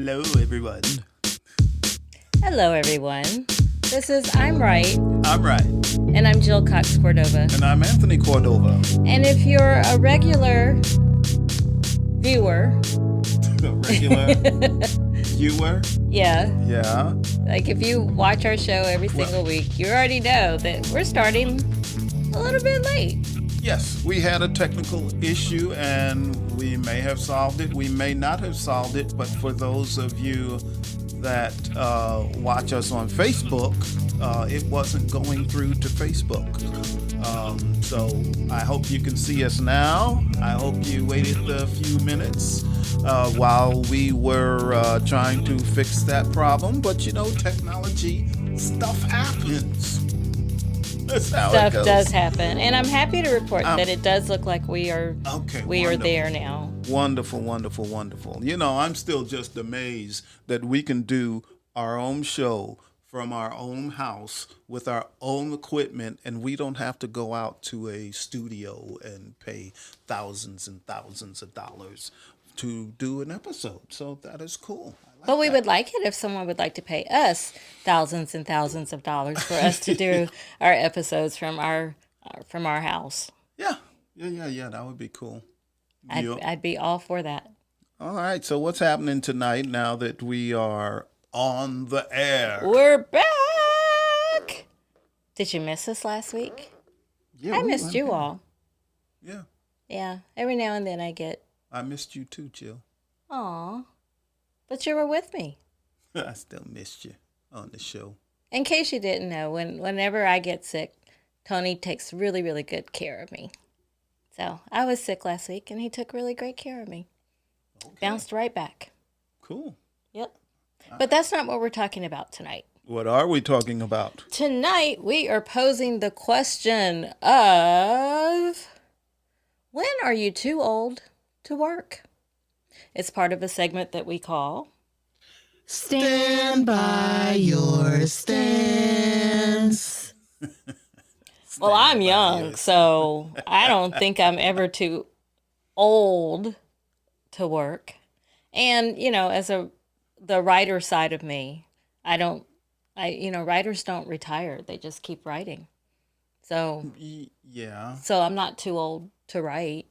Hello, everyone. Hello, everyone. This is I'm Right, I'm right. and I'm Jill Cox-Cordova. And I'm Anthony Cordova. And if you're a regular viewer, A regular viewer. yeah, Yeah. like if you watch our show every single week, you already know that we're starting a little bit late. Yes, we had a technical issue and we may have solved it. We may not have solved it, but for those of you that watch us on Facebook, it wasn't going through to Facebook. So I hope you can see us now. I hope you waited a few minutes while we were trying to fix that problem. But you know, technology stuff happens. That's how Stuff it goes. does happen, and I'm happy to report that it does look like we are there now. Wonderful, wonderful, wonderful. You know, I'm still just amazed that we can do our own show from our own house with our own equipment, and we don't have to go out to a studio and pay thousands and thousands of dollars to do an episode. So that is cool. But we would like it if someone would like to pay us thousands and thousands of dollars for us to do our episodes from our house. Yeah. That would be cool. I'd be all for that. All right. So what's happening tonight now that we are on the air? We're back. Did you miss us last week? Yeah, I missed you all. Yeah. Yeah. Every now and then I missed you too, Jill. Aw. But you were with me. I still missed you on the show. In case you didn't know, whenever I get sick, Tony takes really, really good care of me. So I was sick last week, and he took really great care of me. Okay. Bounced right back. Cool. Yep. But that's not what we're talking about tonight. What are we talking about? Tonight, we are posing the question of, when are you too old to work? It's part of a segment that we call Stand by your stance. Well, I'm young, so I don't think I'm ever too old to work. And, you know, as the writer side of me, writers don't retire. They just keep writing. So, yeah. So I'm not too old to write.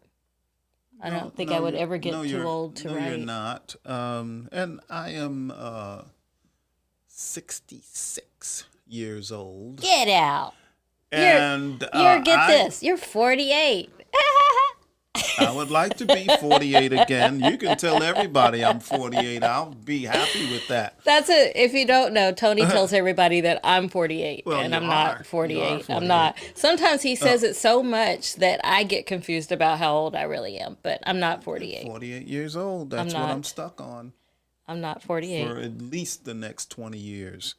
I don't think I would ever get too old to write. No, you're not. And I am 66 years old. Get out. And you're 48. I would like to be 48 again. You can tell everybody I'm 48. I'll be happy with that. That's it. If you don't know, Tony tells everybody that I'm 48, and I'm not 48. I'm not. Sometimes he says it so much that I get confused about how old I really am, but I'm not 48. 48 years old. That's what I'm stuck on. I'm not 48. For at least the next 20 years.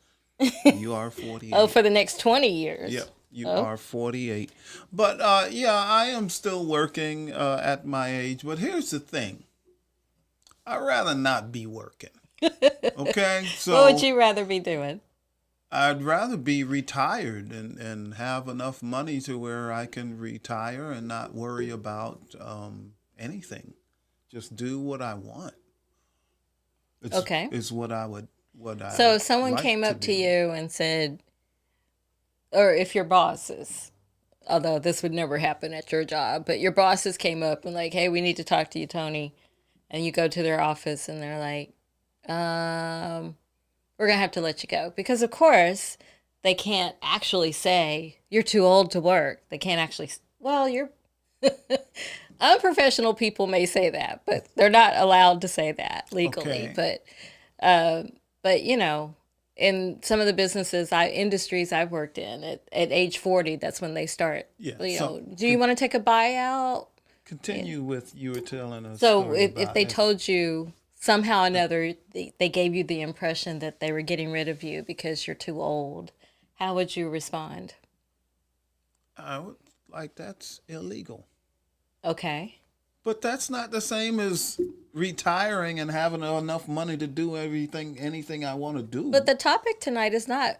You are 48. Oh, for the next 20 years. Yep. You are 48. But, I am still working at my age. But here's the thing. I'd rather not be working. Okay? So what would you rather be doing? I'd rather be retired and have enough money to where I can retire and not worry about anything. Just do what I want. Is what I would. So if someone came up to you and said, or if your bosses, although this would never happen at your job, but your bosses came up and like, hey, we need to talk to you, Tony. And you go to their office and they're like, we're going to have to let you go. Because, of course, they can't actually say, you're too old to work. They can't actually, you're, unprofessional people may say that, but they're not allowed to say that legally. Okay. But you know, in some of the industries I've worked in, at age 40, that's when they start. Yeah. Do you want to take a buyout? Continue with you were telling us. So if they told you somehow or another, they gave you the impression that they were getting rid of you because you're too old, how would you respond? I would that's illegal. Okay. But that's not the same as retiring and having enough money to do anything I want to do. But the topic tonight is not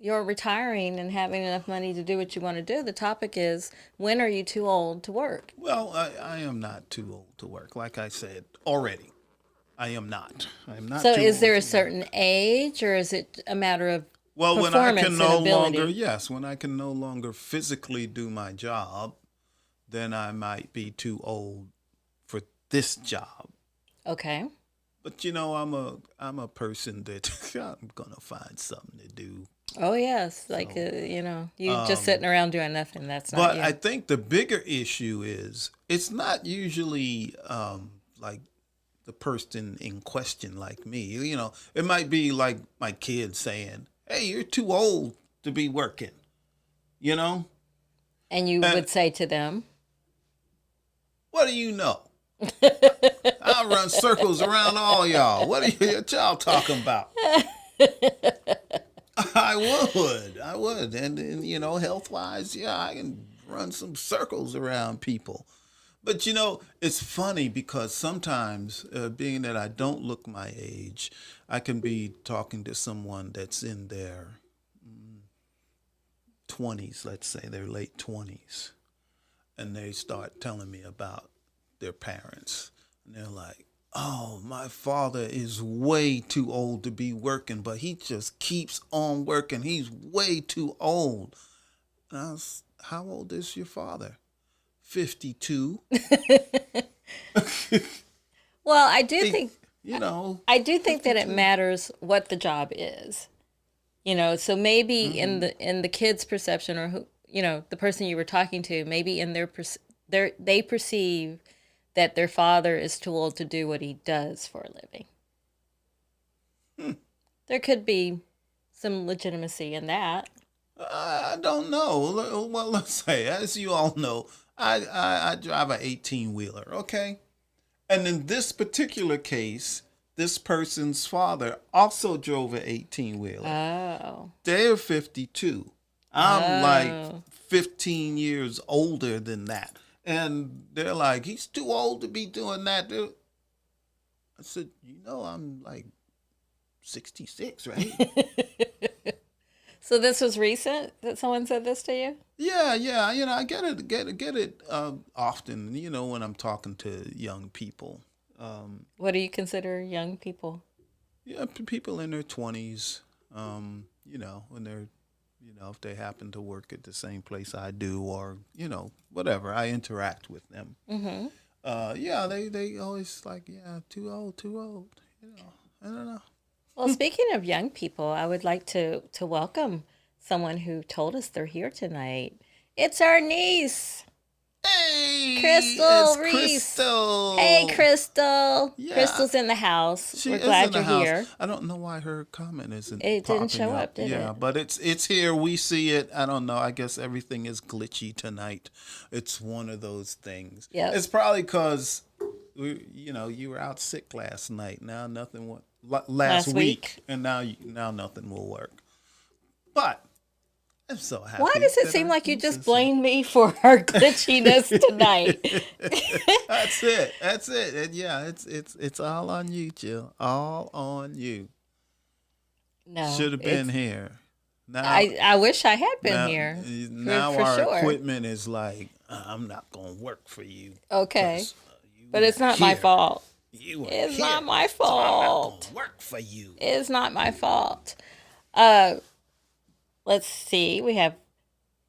you're retiring and having enough money to do what you want to do. The topic is, when are you too old to work? Well, I am not too old to work. Like I said already, I am not. I am not So too is old there a to work. certain age, or is it a matter of Well, when I performance can and no ability? longer, yes, when I can no longer physically do my job, then I might be too old for this job. Okay. But I'm a person that I'm gonna find something to do. Oh yes, like So, you just sitting around doing nothing. That's not but I you. think the bigger issue is it's not usually like the person in question, like me. It might be like my kids saying, "Hey, you're too old to be working." You know, And you and would say to them, what do you know? I'll run circles around all y'all. What y'all talking about? I would, and health wise, yeah, I can run some circles around people. But it's funny because sometimes, being that I don't look my age, I can be talking to someone that's in their 20s, let's say their late 20s, and they start telling me about their parents. And they're like, "Oh, my father is way too old to be working, but he just keeps on working. He's way too old." And I was, "How old is your father?" 52. "Well, I You know, do think that it 52. matters what the job is. So maybe in Mm-hmm. the kid's perception, or who, the person you were talking to, maybe in they perceive that their father is too old to do what he does for a living. There could be some legitimacy in that. I don't know. Well, let's say, as you all know, I drive a 18-wheeler, okay? And in this particular case, this person's father also drove an 18-wheeler. Oh. They're 52. I'm like Oh. 15 years older than that. And they're like, "He's too old to be doing that." I said, I'm like 66, right? So this was recent that someone said this to you? Yeah, yeah. I get it often. When I'm talking to young people. What do you consider young people? Yeah, people in their 20s. When they're, if they happen to work at the same place I do, or whatever, I interact with them. Mm-hmm. Yeah, they always like, yeah, too old, too old. I don't know. Well, speaking of young people, I would like to welcome someone who told us they're here tonight. It's our niece, Hey, Crystal it's Reese. Crystal. Hey, Crystal. Yeah, Crystal's in the house. she We're is glad in you're the house. here. I don't know why her comment isn't It didn't popping show up. up, did Yeah, it? but it's here. We see it. I don't know. I guess everything is glitchy tonight. It's one of those things. Yep. It's probably because you were out sick last night. Now nothing will. Last week, and now nothing will work. But I'm so happy. Why does it that seem our like you niece just is blame me for our glitchiness tonight? here. That's it. That's it. And yeah, it's all on you, Jill. All on you. No, Should have been here. Now, I wish I had been now, here. now for our sure. equipment is like, I'm not gonna work for you. Okay, 'Cause, you but it's weren't not my here. fault. You weren't It's here, not my so I'm not fault. gonna work for you. It's not my fault. Uh, let's see. We have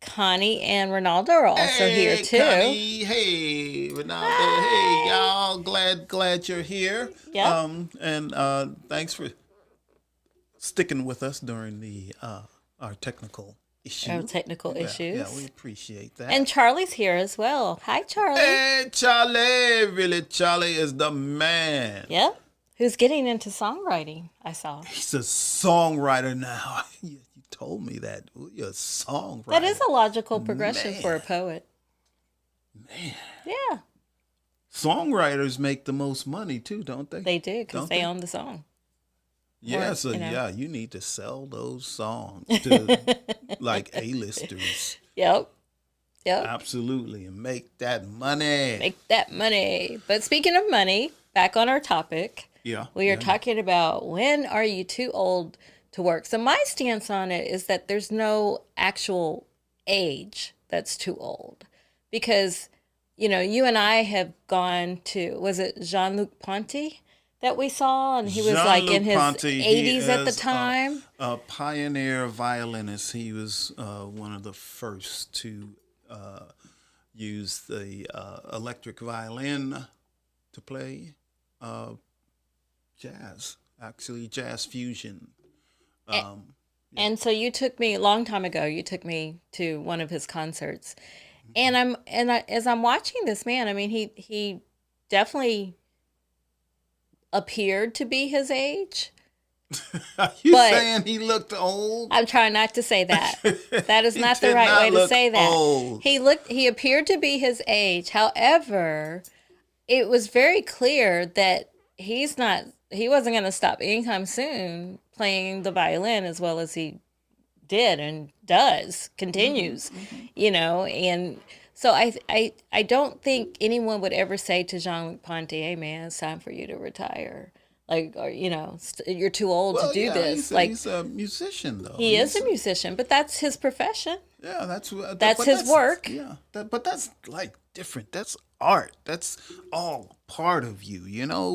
Connie and Ronaldo are also here Hey, too. Connie. Hey, Ronaldo. Hey, y'all. Glad you're here. Yep. And thanks for sticking with us during the our technical issue. Our technical issues. Yeah, we appreciate that. And Charlie's here as well. Hi, Charlie. Hey, Charlie. Really, Charlie is the man. Yep. Who's getting into songwriting, I saw. He's a songwriter now. You told me that. You're a songwriter. That is a logical progression for a Man. poet. Man. Yeah, Songwriters make the most money too, don't they? they do because Don't they they? own the song. Yeah, Or, so you know. yeah, you need to sell those songs to like A-listers. Yep. Absolutely. And make that money. Make that money. But speaking of money, back on our topic, Yeah. we are yeah. talking about when are you too old to work? So my stance on it is that there's no actual age that's too old because, you and I have gone to, was it Jean-Luc Ponty that we saw, and he was like in his Ponty, 80s at the time. A pioneer violinist. He was one of the first to use the electric violin to play jazz, actually jazz fusion. And so you took me a long time ago. You took me to one of his concerts, and as I'm watching this man, I mean, he definitely appeared to be his age. Are you saying he looked old? I'm trying not to say that. That is not the right way to say that. Old. He appeared to be his age. However, it was very clear that he wasn't going to stop anytime soon playing the violin as well as he did and continues, and so I don't think anyone would ever say to Jean-Luc Ponty, "Hey man, it's time for you to retire." Like, or, you're too old to do this. He's a musician, though. He is a musician, but that's his profession. Yeah, that's his work. Yeah, but that's like different. That's art. That's all part of you.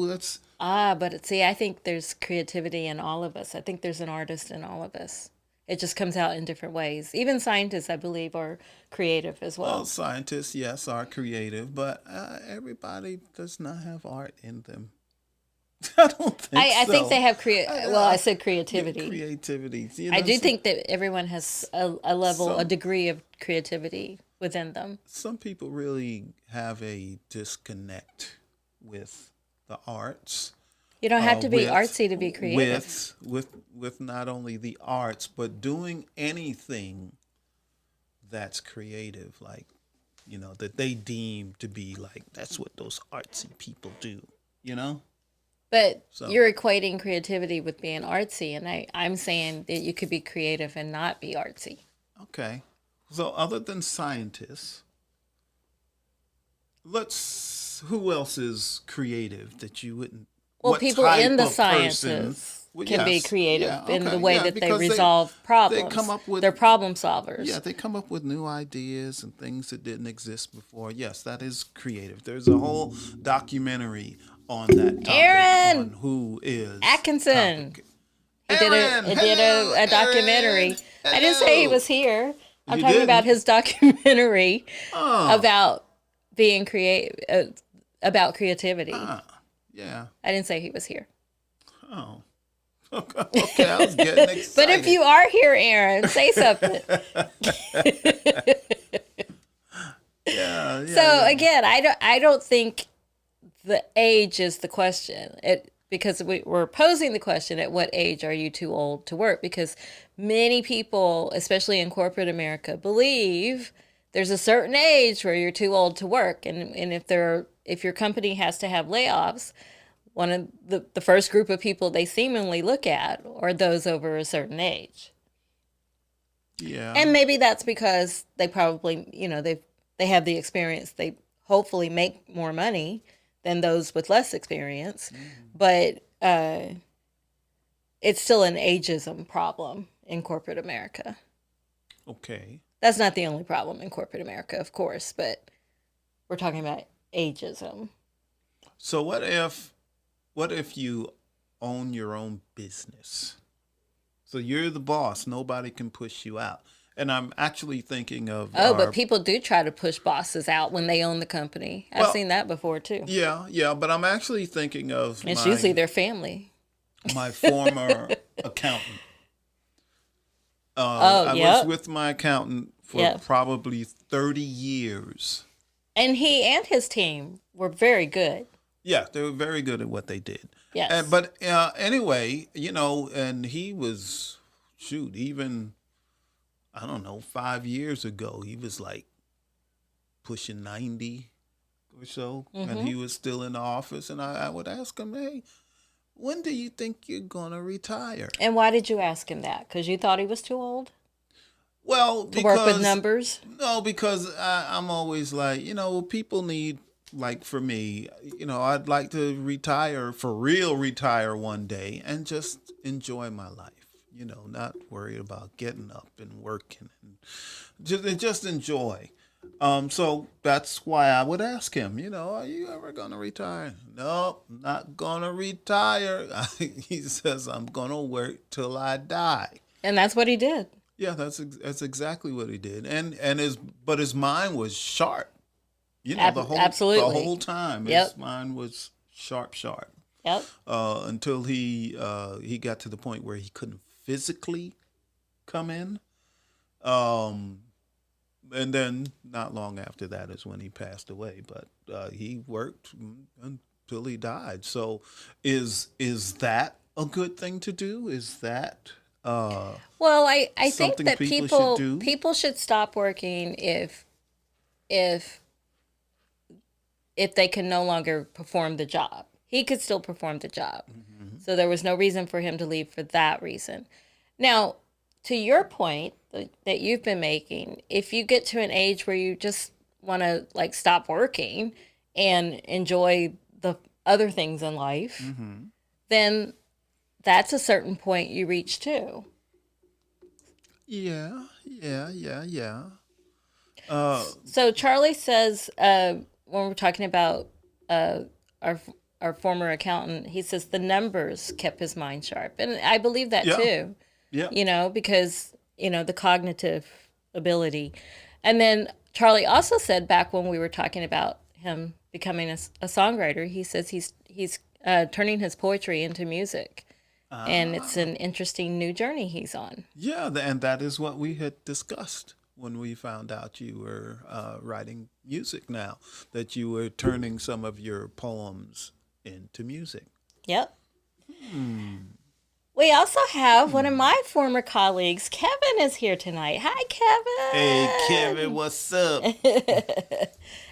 That's. But see, I think there's creativity in all of us. I think there's an artist in all of us. It just comes out in different ways. Even scientists, I believe, are creative as well. Well, scientists, yes, are creative, but everybody does not have art in them. I don't think I so. think they have I said creativity. Creativity. I do think that everyone has a degree of creativity within them. Some people really have a disconnect with the arts. You don't have to be artsy to be creative. With not only the arts, but doing anything that's creative, like, that they deem to be like, that's what those artsy people do, But you're equating creativity with being artsy, and I'm saying that you could be creative and not be artsy. Okay. So other than scientists, who else is creative that you wouldn't? Well, people in the sciences can be creative in the way that they resolve problems. They come up with, they're problem solvers. Yeah, they come up with new ideas and things that didn't exist before. Yes, that is creative. There's a whole documentary on that topic. Aaron! On who is Atkinson. He Aaron, did a documentary. Aaron, I didn't say he was here. I'm talking about his documentary about being about creativity. Yeah. I didn't say he was here. Oh. Okay, I was getting excited. But if you are here, Aaron, say something. Yeah. So again, I don't think the age is the question. Because we're posing the question, at what age are you too old to work? Because many people, especially in corporate America, believe there's a certain age where you're too old to work. And if your company has to have layoffs, one of the first group of people they seemingly look at are those over a certain age. Yeah. And maybe that's because they probably, they have the experience. They hopefully make more money than those with less experience. But it's still an ageism problem in corporate America. Okay. That's not the only problem in corporate America, of course, but we're talking about ageism. So what if you own your own business? So you're the boss. Nobody can push you out. And I'm actually thinking of... but people do try to push bosses out when they own the company. I've seen that before, too. Yeah, but I'm actually thinking of... It's usually their family. My former accountant. I was with my accountant for probably 30 years. And he and his team were very good. Yeah, they were very good at what they did. Yes. But anyway, and he was, even... I don't know, 5 years ago, he was like pushing 90 or so, and he was still in the office. And I would ask him, hey, when do you think you're going to retire? And why did you ask him that? Because you thought he was too old? Well, to work with numbers? No, because I'm always like, people need, like for me, I'd like to retire, for real retire one day and just enjoy my life. Not worried about getting up and working and just enjoy. So that's why I would ask him, are you ever going to retire? No, not going to retire. He says, I'm going to work till I die. And that's what he did. Yeah, that's exactly what he did. But his mind was sharp. The Absolutely. whole time Yep. his mind was sharp. Yep. Until he got to the point where he couldn't physically come in. And then not long after that is when he passed away. But he worked until he died. So is that a good thing to do? Is that Well, I think something that people should do? people should stop working if they can no longer perform the job. He could still perform the job. Mm-hmm. So there was no reason for him to leave for that reason. Now, to your point that you've been making, if you get to an age where you just want to like stop working and enjoy the other things in life, Mm-hmm. then that's a certain point you reach too. Yeah. So Charlie says when we're talking about our our former accountant, he says the numbers kept his mind sharp, and I believe that Yeah. too. Yeah. Because the cognitive ability, and then Charlie also said back when we were talking about him becoming a songwriter, he says he's turning his poetry into music, and it's an interesting new journey he's on. Yeah, and that is what we had discussed when we found out you were writing music now, that you were turning some of your poems into music. Yep. We also have one of my former colleagues, Kevin, is here tonight. Hi, Kevin. Hey, Kevin, what's up?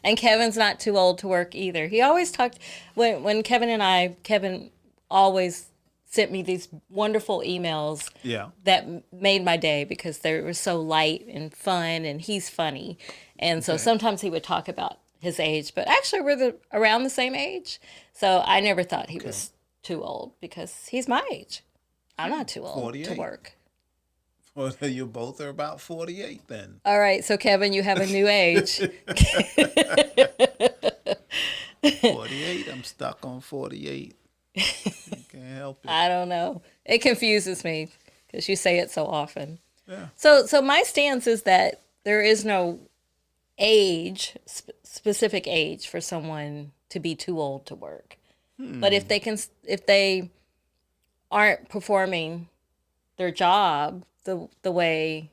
And Kevin's not too old to work either. He always talked when Kevin always sent me these wonderful emails Yeah. that made my day because they were so light and fun, and he's funny. And so Okay. sometimes he would talk about his age, but actually we're around the same age. So I never thought he was too old because he's my age. I'm not too old 48. to work. Well, you both are about 48 then. All right, so Kevin, you have a new age. 48, I'm stuck on 48. Can't help it. I don't know. It confuses me because you say it so often. Yeah. So my stance is that there is no specific age for someone to be too old to work. But if they aren't performing their job the way,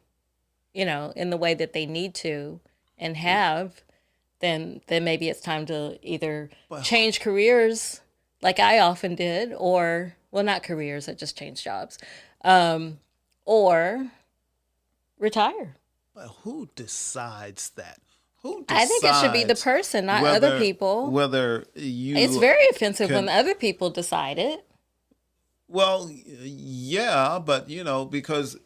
in the way that they need to and have, then maybe it's time to either change careers like I often did, or, well, not careers, I just changed jobs, or retire. But who decides that? Who I think it should be the decides person, not other people. Whether you It's very offensive can- when other people decide it. Well, yeah, but because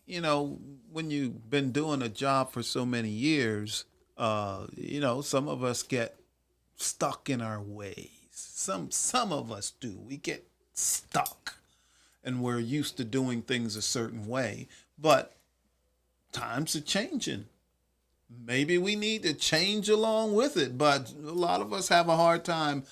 when you've been doing a job for so many years, some of us get stuck in our ways. Some of us do. We get stuck, and we're used to doing things a certain way. But times are changing. Maybe we need to change along with it, but a lot of us have a hard time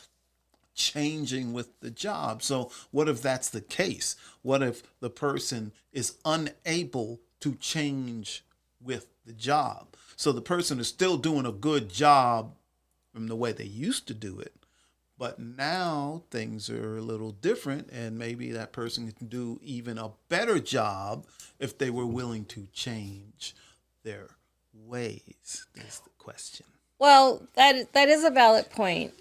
changing with the job. So what if that's the case? What if the person is unable to change with the job? So the person is still doing a good job from the way they used to do it, but now things are a little different, and maybe that person can do even a better job if they were willing to change their ways. That's the question. Well, that is a valid point,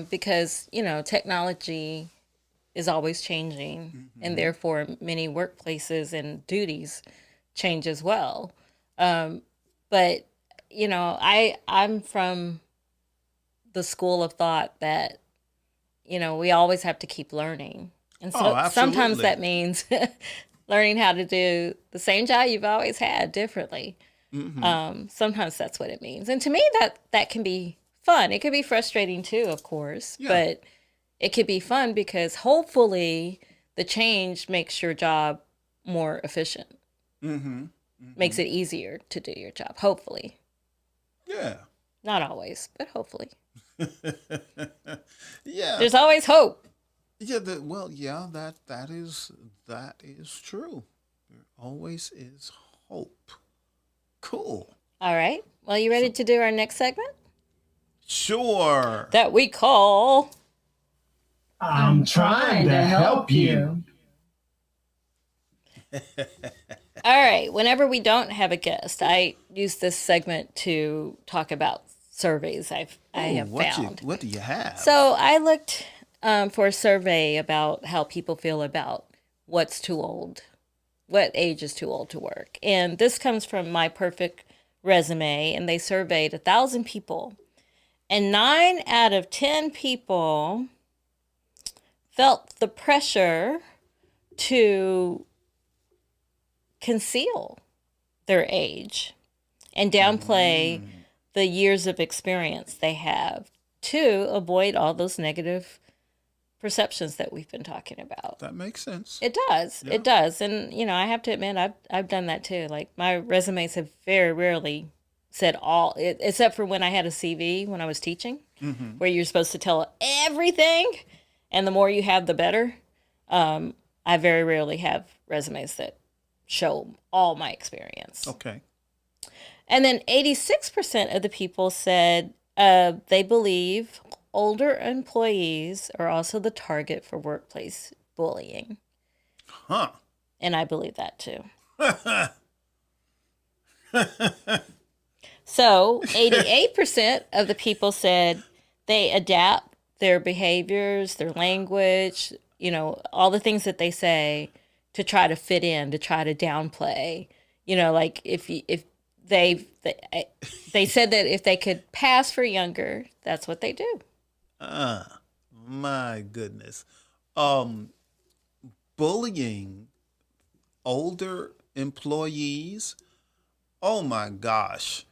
because technology is always changing, and therefore many workplaces and duties change as well. But I'm from the school of thought that we always have to keep learning, and so sometimes absolutely. that means learning how to do the same job you've always had differently. Sometimes that's what it means. And to me, that can be fun. It could be frustrating too, of course, but it could be fun because hopefully the change makes your job more efficient. Makes it easier to do your job, hopefully. Yeah, Yeah. Not always, but hopefully. Yeah. There's always hope. Yeah. That is true. There always is hope. Cool. All right. Well, you ready to do our next segment? Sure. That we call... I'm trying to help you. All right. Whenever we don't have a guest, I use this segment to talk about surveys I have found. What do you have? So I looked for a survey about how people feel about what's too old, what age is too old to work. And this comes from My Perfect Resume, and they surveyed 1,000 people. And 9 out of 10 people felt the pressure to conceal their age and downplay the years of experience they have to avoid all those negative perceptions that we've been talking about. That makes sense. It does. Yeah. It does. And, you know, I have to admit, I've done that too. Like, my resumes have very rarely said all, except for when I had a CV when I was teaching, where you're supposed to tell everything, and the more you have, the better. I very rarely have resumes that show all my experience. Okay. And then 86% of the people said they believe older employees are also the target for workplace bullying. Huh. And I believe that too. So 88% of the people said they adapt their behaviors, their language, you know, all the things that they say to try to fit in, to try to downplay. You know, like if they said that if they could pass for younger, that's what they do. My goodness. Bullying older employees. Oh my gosh.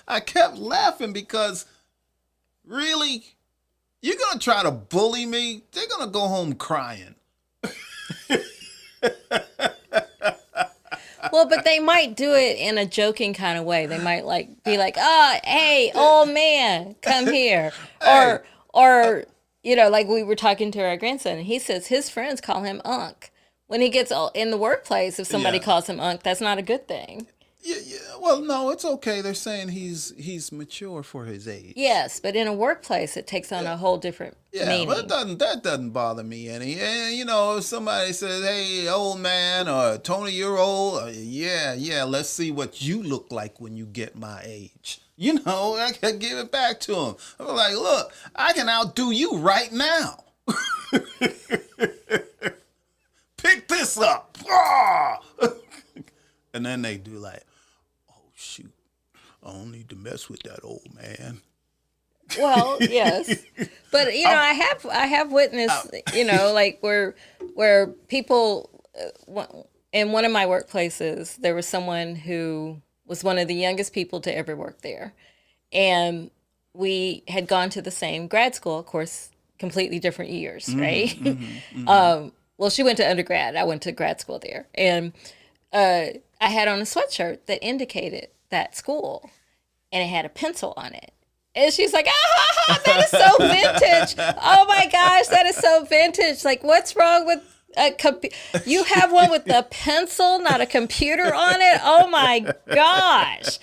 I kept laughing because really, you're going to try to bully me? They're going to go home crying. Well, but they might do it in a joking kind of way. They might be like, "Oh, hey, old man, come here." Hey. Or, you know, like we were talking to our grandson, and he says his friends call him Unc. When he gets in the workplace, if somebody calls him Unc, that's not a good thing. Yeah. Well, no, it's okay. They're saying he's mature for his age. Yes, but in a workplace, it takes on a whole different meaning. But that doesn't bother me any. And, you know, if somebody says, "Hey, old man," or "Tony, you're old," yeah, let's see what you look like when you get my age. You know, I can give it back to him. I'm like, look, I can outdo you right now. Pick this up. And then they do like, "Oh, shoot, I don't need to mess with that old man." Well, yes, but you know, I have witnessed, you know, like where people in one of my workplaces, there was someone who was one of the youngest people to ever work there, and we had gone to the same grad school, of course, completely different years, right? Well, she went to undergrad, I went to grad school there, and I had on a sweatshirt that indicated that school, and it had a pencil on it. And she's like, that is so vintage. Oh my gosh, that is so vintage. Like, what's wrong with a you have one with a pencil, not a computer on it? Oh my gosh.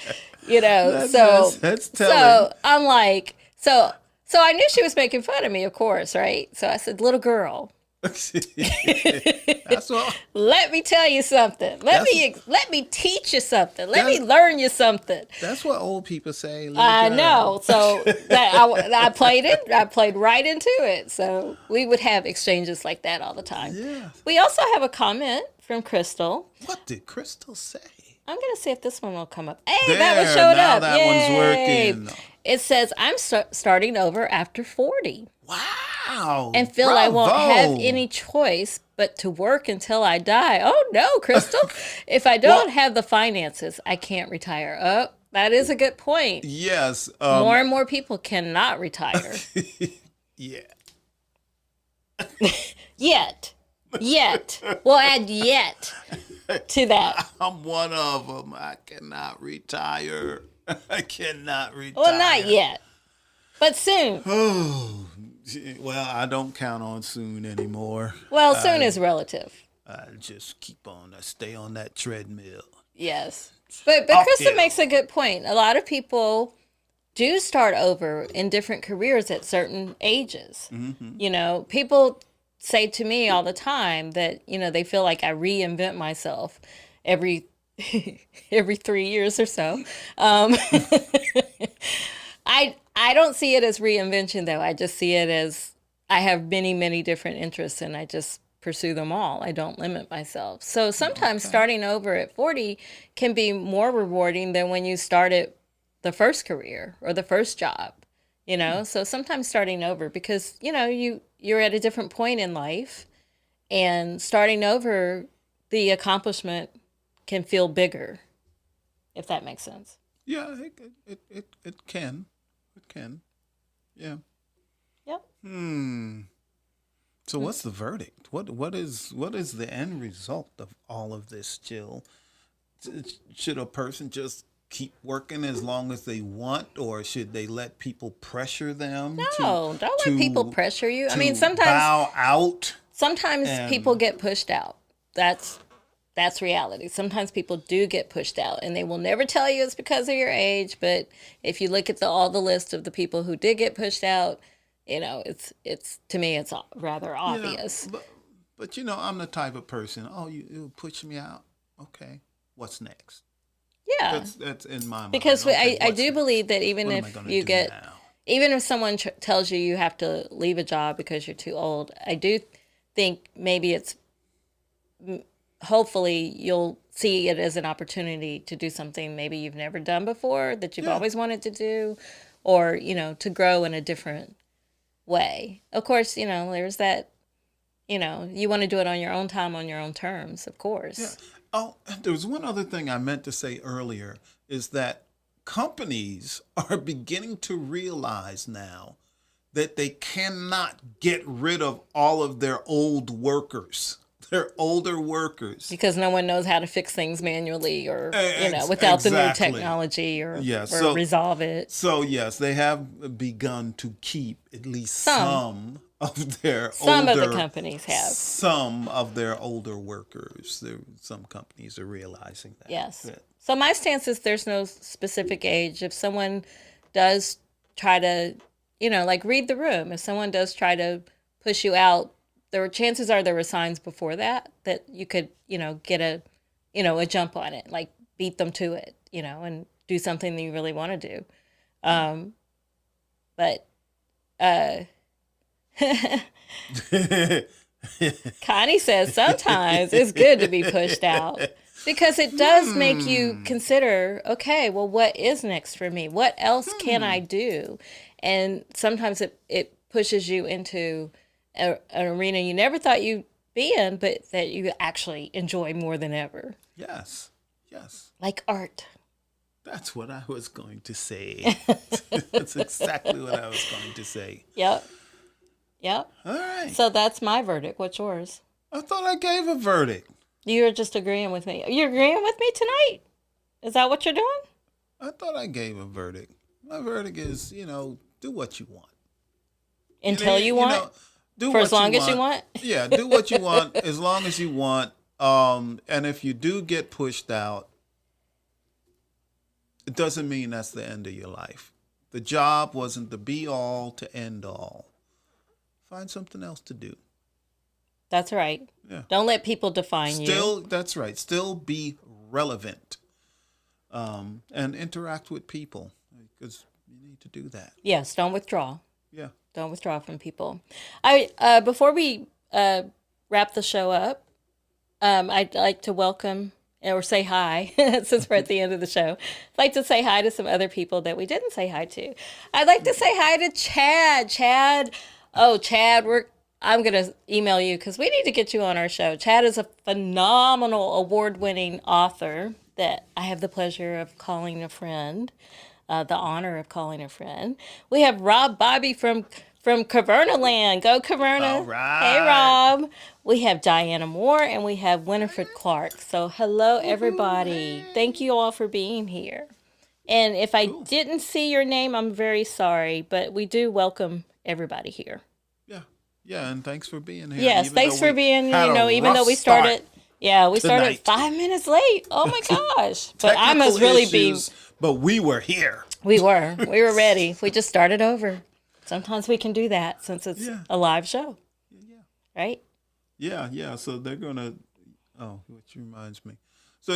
You know, that's telling. So I'm like, so I knew she was making fun of me, of course, right? So I said, little girl. That's what. Let me tell you something. Let me teach you something. Let me learn you something. That's what old people say. I know. So I played it. I played right into it. So we would have exchanges like that all the time. Yeah. We also have a comment from Crystal. What did Crystal say? I'm gonna see if this one will come up. Hey, that one showed up. That Yay. one's working. It says, I'm starting over after 40. Wow. And feel I won't have any choice but to work until I die. Oh, no, Crystal. If I don't have the finances, I can't retire. Oh, that is a good point. Yes. More and more people cannot retire. Yeah. Yet. We'll add yet. to that? I'm one of them. I cannot retire. I cannot retire. Well, not yet, but soon. Oh, well, I don't count on soon anymore. Well, soon is relative. I just keep on. I stay on that treadmill. Yes. But Krista makes a good point. A lot of people do start over in different careers at certain ages. Mm-hmm. You know, people say to me all the time that, you know, they feel like I reinvent myself every 3 years or so. I don't see it as reinvention, though. I just see it as I have many, many different interests, and I just pursue them all. I don't limit myself. So sometimes starting over at 40 can be more rewarding than when you started the first career or the first job, you know? So sometimes starting over, because, you know, you're at a different point in life, and starting over, the accomplishment can feel bigger, if that makes sense. Yeah, it can. It can. Yeah. Yep. So what's the verdict? What is the end result of all of this, Jill? Should a person just keep working as long as they want, or should they let people pressure them? No, don't let people pressure you. I mean, sometimes bow out. Sometimes people get pushed out. That's reality. Sometimes people do get pushed out, and they will never tell you it's because of your age. But if you look at all the list of the people who did get pushed out, you know, it's to me, it's rather obvious. Yeah, but you know, I'm the type of person. Oh, you push me out. Okay, what's next? Yeah, that's in my mind. Because okay, I do believe that even if you get, even if someone tells you you have to leave a job because you're too old, I do think maybe it's, hopefully you'll see it as an opportunity to do something maybe you've never done before, that you've always wanted to do, or, you know, to grow in a different way. Of course, you know, there's that, you know, you want to do it on your own time, on your own terms, of course. Yeah. Oh, there was one other thing I meant to say earlier, is that companies are beginning to realize now that they cannot get rid of all of their old workers. Their older workers. Because no one knows how to fix things manually, or, you know, without the new technology, or resolve it. So, yes, they have begun to keep at least some of their some of the companies have. Some of their older workers. Some companies are realizing that. Yes. So my stance is there's no specific age. If someone does try to, you know, like read the room, if someone does try to push you out, chances are there were signs before that you could, you know, get a jump on it, like beat them to it, you know, and do something that you really want to do. But Connie says sometimes it's good to be pushed out, because it does make you consider, okay, well, what is next for me? What else can I do? And sometimes it pushes you into an arena you never thought you'd be in, but that you actually enjoy more than ever. Yes. Like art. That's what I was going to say. That's exactly what I was going to say. Yep. All right. So that's my verdict. What's yours? I thought I gave a verdict. You're just agreeing with me. You're agreeing with me tonight? Is that what you're doing? I thought I gave a verdict. My verdict is, you know, do what you want. Until you want? Know, do for as long as you want? Yeah, do what you want as long as you want. And if you do get pushed out, it doesn't mean that's the end of your life. The job wasn't the be all to end all. Find something else to do. That's right. Yeah. Don't let people define you. That's right. Still be relevant. And interact with people, because you need to do that. Yes, don't withdraw. Yeah. Don't withdraw from people. Before we wrap the show up, I'd like to welcome or say hi, since we're at the end of the show. I'd like to say hi to some other people that we didn't say hi to. I'd like to say hi to Chad. Chad, I'm going to email you because we need to get you on our show. Chad is a phenomenal award-winning author that I have the pleasure of calling a friend. The honor of calling a friend. We have Rob Bobby from from Caverna Land. Go Caverna. All right. Hey, Rob. We have Diana Moore and we have Winifred Clark. So hello, everybody. Thank you all for being here. And if I didn't see your name, I'm very sorry, but we do welcome everybody here. Yeah, and thanks for being here. Yes, thanks for being, even though we started, we started 5 minutes late. Oh my gosh. But I must really be. But we were here. We were ready. We just started over. Sometimes we can do that since it's a live show. Yeah. Right? Yeah. So they're going to, which reminds me. So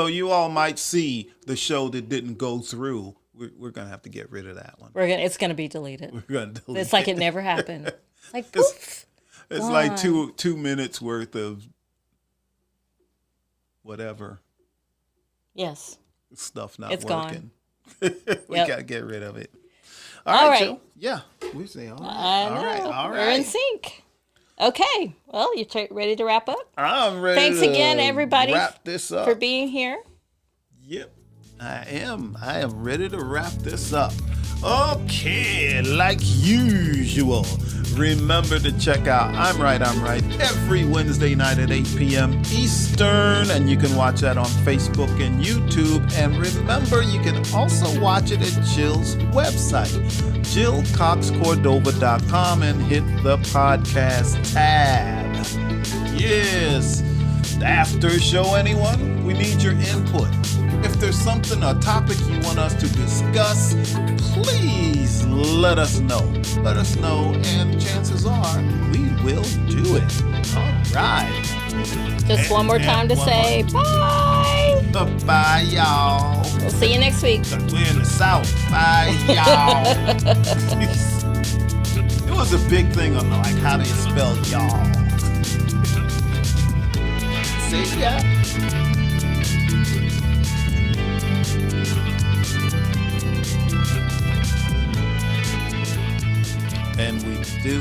you all might see the show that didn't go through. We're going to have to get rid of that one. It's going to be deleted. We're going to delete It's like it never happened. Like, poof. It's like 2 minutes worth of whatever. Yes. Stuff not it's working. Gone. We got to get rid of it. All right. Joe. Yeah. We say all right. All right. We're in sync. Okay. Well, you ready to wrap up? I'm ready. Thanks again, everybody, wrap this up. for being here. Yep. I am ready to wrap this up. Okay, like usual, remember to check out I'm Right every Wednesday night at 8 p.m. Eastern, and you can watch that on Facebook and YouTube. And remember, you can also watch it at Jill's website, JillCox-Cordova.com, and hit the podcast tab. Yes. After show, anyone? We need your input. If there's a topic you want us to discuss, please let us know. Let us know, and chances are we will do it. All right. Just one more time to say bye. Bye, y'all. We'll see you next week. We're in the South. Bye, y'all. It was a big thing on how they spell y'all. See ya. And we do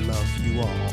love you all.